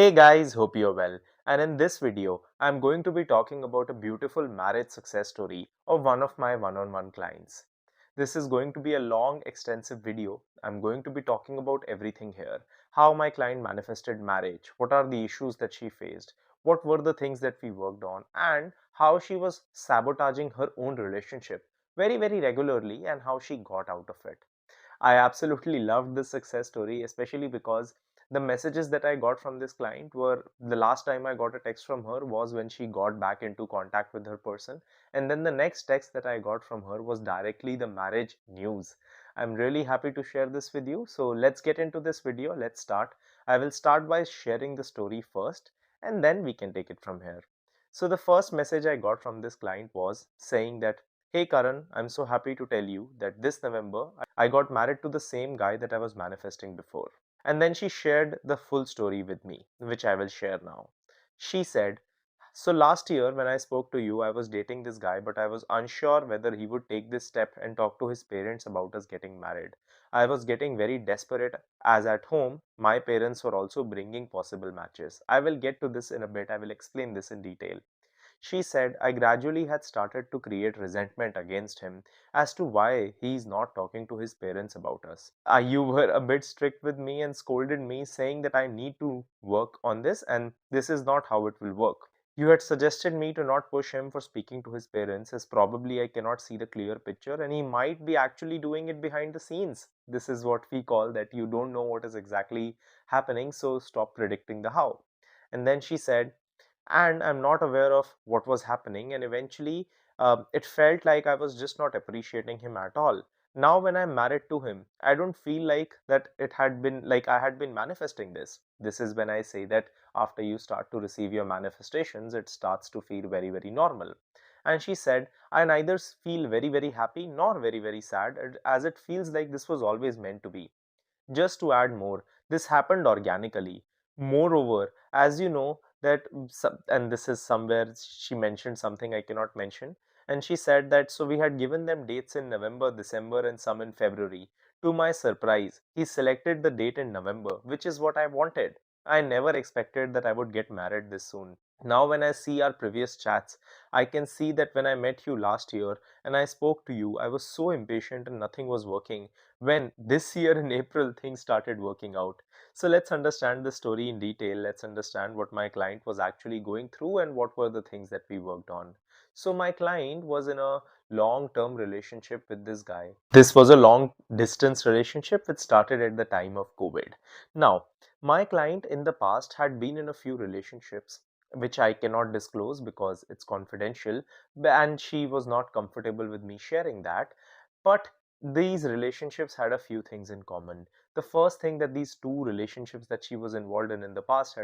Hey guys, hope you're well. And in this video, I'm going to be talking about a beautiful marriage success story of one of my one-on-one clients. This is going to be a long, extensive video. I'm going to be talking about everything here. How my client manifested marriage, what are the issues that she faced, what were the things that we worked on, and how she was sabotaging her own relationship very regularly and how she got out of it. I absolutely loved this success story, especially because the messages that I got from this client were the last time I got a text from her was when she got back into contact with her person. And then the next text that I got from her was directly the marriage news. I'm really happy to share this with you. So let's get into this video. Let's start. I will start by sharing the story first and then we can take it from here. So the first message I got from this client was saying that, "Hey Karan, I'm so happy to tell you that this November I got married to the same guy that I was manifesting before." And then she shared the full story with me, which I will share now. She said, "So last year when I spoke to you, I was dating this guy, but I was unsure whether he would take this step and talk to his parents about us getting married. I was getting very desperate as at home, my parents were also bringing possible matches. I will get to this in a bit. I will explain this in detail." She said, "I gradually had started to create resentment against him as to why he is not talking to his parents about us. You were a bit strict with me and scolded me, saying that I need to work on this and this is not how it will work. You had suggested me to not push him for speaking to his parents, as probably I cannot see the clear picture and he might be actually doing it behind the scenes. This is what we call that you don't know what is exactly happening, so stop predicting the how." And then she said, "And I'm not aware of what was happening, and eventually it felt like I was just not appreciating him at all. Now when I'm married to him, I don't feel like that it had been like I had been manifesting this." This is when I say that after you start to receive your manifestations, it starts to feel very normal. And she said, "I neither feel very happy nor very sad, as it feels like this was always meant to be." Just to add more, this happened organically. Moreover, as you know, and this is somewhere she mentioned something I cannot mention, and she said that so we had given them dates in November, December, and some in February. To my surprise, he selected the date in November, which is what I wanted. I never expected that I would get married this soon. Now, when I see our previous chats, I can see that when I met you last year and I spoke to you, I was so impatient and nothing was working, when this year in April things started working out. So let's understand the story in detail. Let's understand what my client was actually going through and what were the things that we worked on. So my client was in a long-term relationship with this guy. This was a long distance relationship which started at the time of COVID. Now, my client in the past had been in a few relationships which I cannot disclose because it's confidential, and she was not comfortable with me sharing that. But these relationships had a few things in common. The first thing that these two relationships that she was involved in the past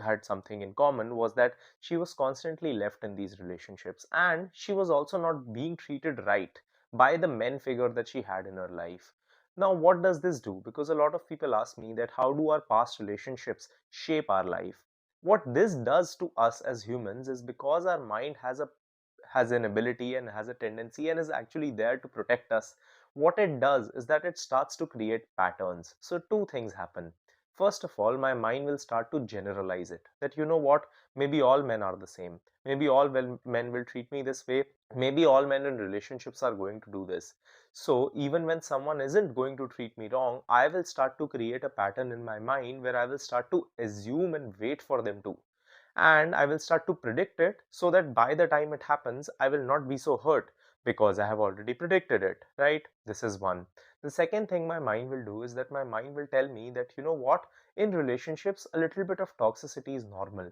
had something in common was that she was constantly left in these relationships, and she was also not being treated right by the men figure that she had in her life. Now, what does this do? Because a lot of people ask me that how do our past relationships shape our life? What this does to us as humans is because our mind has an ability and has a tendency and is actually there to protect us. What it does is that it starts to create patterns. So two things happen. First of all, my mind will start to generalize it, that you know what, maybe all men are the same, maybe men will treat me this way, maybe all men in relationships are going to do this. So even when someone isn't going to treat me wrong, I will start to create a pattern in my mind where I will start to assume and wait for them to, and I will start to predict it so that by the time it happens, I will not be so hurt because I have already predicted it, right? This is one. The second thing my mind will do is that my mind will tell me that, you know what, in relationships, a little bit of toxicity is normal,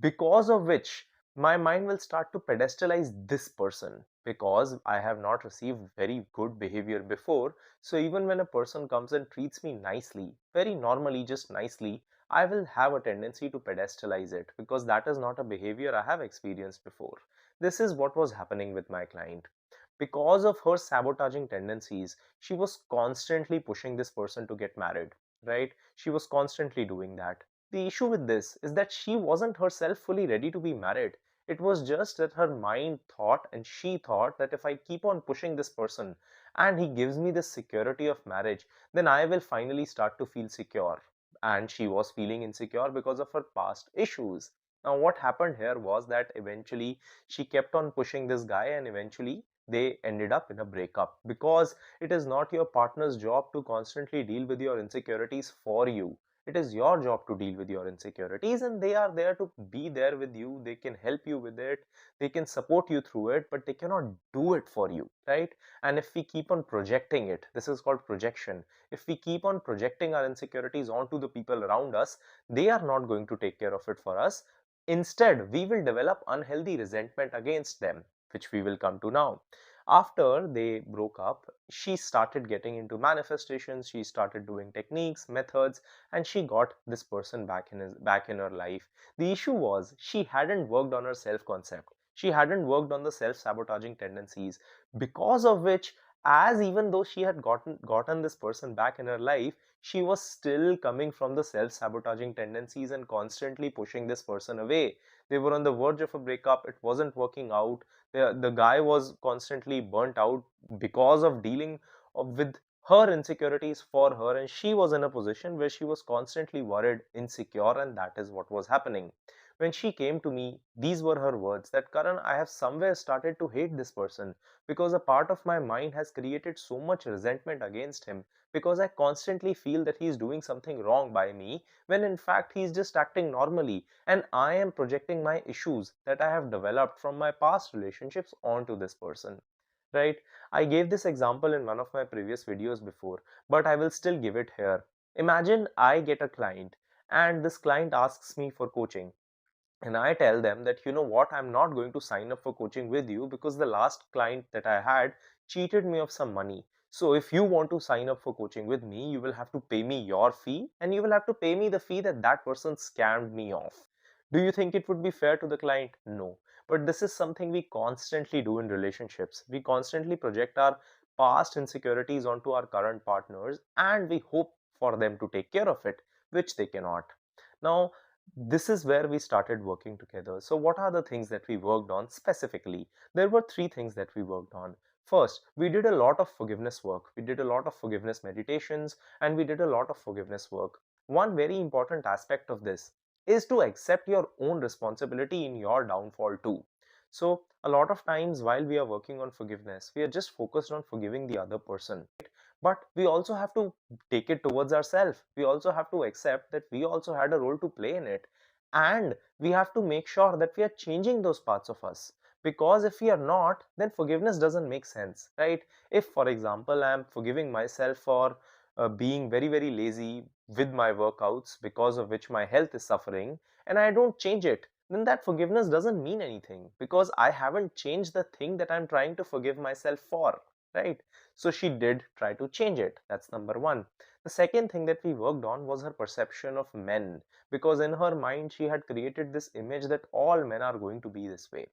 because of which my mind will start to pedestalize this person because I have not received very good behavior before. So even when a person comes and treats me nicely, very normally, just nicely, I will have a tendency to pedestalize it because that is not a behavior I have experienced before. This is what was happening with my client. Because of her sabotaging tendencies, she was constantly pushing this person to get married, right? She was constantly doing that. The issue with this is that she wasn't herself fully ready to be married. It was just that her mind thought and she thought that if I keep on pushing this person and he gives me this security of marriage, then I will finally start to feel secure. and she was feeling insecure because of her past issues. Now, what happened here was that eventually she kept on pushing this guy, and eventually they ended up in a breakup, because it is not your partner's job to constantly deal with your insecurities for you. It is your job to deal with your insecurities, and they are there to be there with you. They can help you with it, they can support you through it, but they cannot do it for you, right? And if we keep on projecting it, this is called projection. If we keep on projecting our insecurities onto the people around us, they are not going to take care of it for us. Instead, we will develop unhealthy resentment against them, which we will come to now. After they broke up, she started getting into manifestations, she started doing techniques, methods, and she got this person back in her life. The issue was she hadn't worked on her self concept. She hadn't worked on the self sabotaging tendencies, because of which, as even though she had gotten this person back in her life, she was still coming from the self sabotaging tendencies and constantly pushing this person away. They were on the verge of a breakup, it wasn't working out. The guy was constantly burnt out because of dealing with her insecurities for her, and she was in a position where she was constantly worried, insecure, and that is what was happening. When she came to me, these were her words, that Karan, I have somewhere started to hate this person, because a part of my mind has created so much resentment against him, because I constantly feel that he is doing something wrong by me, when in fact he is just acting normally, and I am projecting my issues that I have developed from my past relationships onto this person. Right? I gave this example in one of my previous videos before, but I will still give it here. Imagine I get a client, and this client asks me for coaching, and I tell them that, you know what, I'm not going to sign up for coaching with you because the last client that I had cheated me of some money. So if you want to sign up for coaching with me, you will have to pay me your fee, and you will have to pay me the fee that that person scammed me off. Do you think it would be fair to the client? No. But this is something we constantly do in relationships. We constantly project our past insecurities onto our current partners, and we hope for them to take care of it, which they cannot. Now, this is where we started working together. So what are the things that we worked on specifically? There were three things that we worked on. First, we did a lot of forgiveness work. We did a lot of forgiveness meditations, and we did a lot of forgiveness work. One very important aspect of this is to accept your own responsibility in your downfall too. So a lot of times while we are working on forgiveness, we are just focused on forgiving the other person, but we also have to take it towards ourselves. We also have to accept that we also had a role to play in it, and we have to make sure that we are changing those parts of us, because if we are not, then forgiveness doesn't make sense, right? If for example I am forgiving myself for being very lazy with my workouts, because of which my health is suffering, and I don't change it, then that forgiveness doesn't mean anything, because I haven't changed the thing that I'm trying to forgive myself for, right? So she did try to change it. That's number one. The second thing that we worked on was her perception of men, because in her mind she had created this image that all men are going to be this way.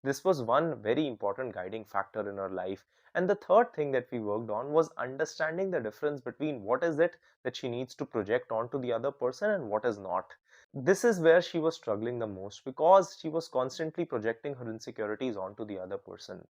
This was one very important guiding factor in her life. And the third thing that we worked on was understanding the difference between what is it that she needs to project onto the other person and what is not. This is where she was struggling the most, because she was constantly projecting her insecurities onto the other person.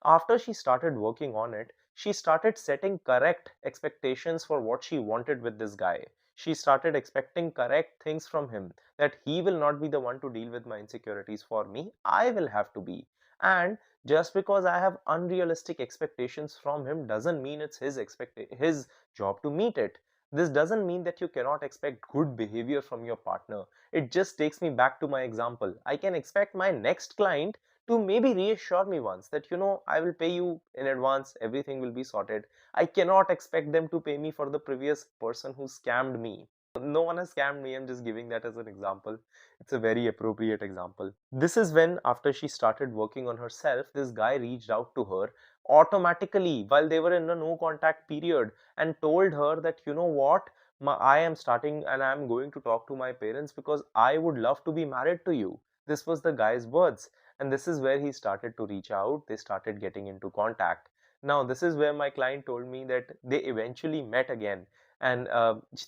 After she started working on it, she started setting correct expectations for what she wanted with this guy. She started expecting correct things from him, that he will not be the one to deal with my insecurities for me, I will have to be. And just because I have unrealistic expectations from him doesn't mean it's his job to meet it. This doesn't mean that you cannot expect good behavior from your partner. It just takes me back to my example. I can expect my next client to maybe reassure me once that, you know, I will pay you in advance, everything will be sorted. I cannot expect them to pay me for the previous person who scammed me. No one has scammed me, I'm just giving that as an example. It's a very appropriate example. This is when, after she started working on herself, this guy reached out to her automatically while they were in a no contact period, and told her that, you know what, I am starting and I am going to talk to my parents because I would love to be married to you. This was the guy's words, and this is where he started to reach out. They started getting into contact. Now this is where my client told me that they eventually met again, and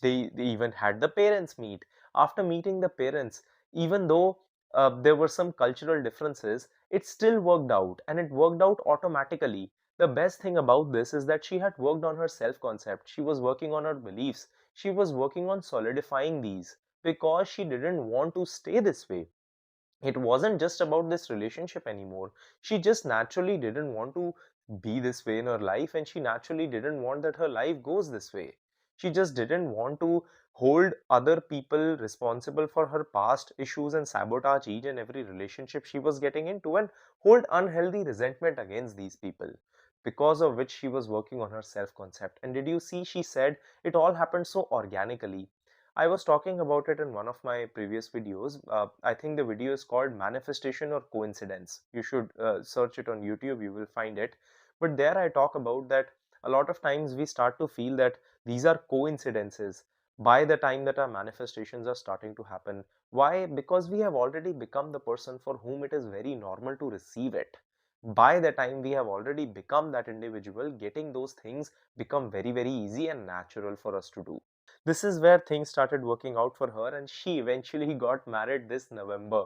they even had the parents meet. After meeting the parents, even though there were some cultural differences, it still worked out, and it worked out automatically. The best thing about this is that she had worked on her self concept, she was working on her beliefs, She was working on solidifying these because she didn't want to stay this way. It wasn't just about this relationship anymore. She just naturally didn't want to be this way in her life, and she naturally didn't want that her life goes this way. She just didn't want to hold other people responsible for her past issues and sabotage each and every relationship she was getting into and hold unhealthy resentment against these people, because of which she was working on her self concept. And did you see, she said it all happened so organically. I was talking about it in one of my previous videos. I think the video is called Manifestation or Coincidence. You should search it on YouTube, you will find it. But there I talk about that a lot of times we start to feel that these are coincidences by the time that our manifestations are starting to happen. Why? Because we have already become the person for whom it is very normal to receive it. By the time we have already become that individual, getting those things become very, very easy and natural for us to do. This is where things started working out for her, and she eventually got married this November.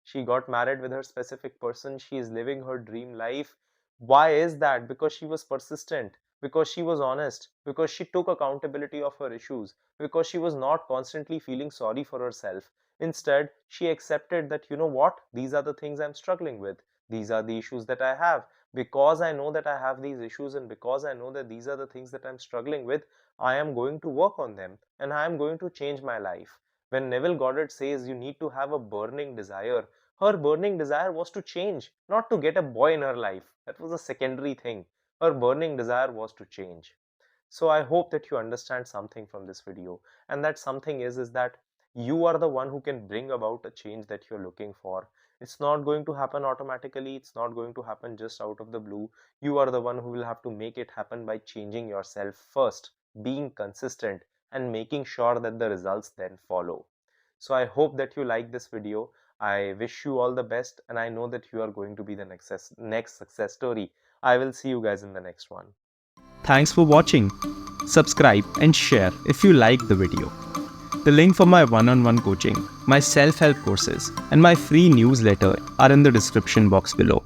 She got married with her specific person. She is living her dream life. Why is that? Because she was persistent, because she was honest, because she took accountability of her issues, because she was not constantly feeling sorry for herself. Instead, she accepted that, you know what, these are the things I'm struggling with. These are the issues that I have. Because I know that I have these issues, and because I know that these are the things that I'm struggling with, I am going to work on them and I am going to change my life. When Neville Goddard says you need to have a burning desire, her burning desire was to change, not to get a boy in her life. That was a secondary thing. Her burning desire was to change. So I hope that you understand something from this video, and that something is that you are the one who can bring about a change that you're looking for. It's not going to happen automatically. It's not going to happen just out of the blue. You are the one who will have to make it happen by changing yourself first, being consistent, and making sure that the results then follow. So I hope that you like this video. I wish you all the best, and I know that you are going to be the next success story. I will see you guys in the next one. Thanks for watching. Subscribe and share if you liked the video. The link for my one-on-one coaching, my self-help courses, and my free newsletter are in the description box below.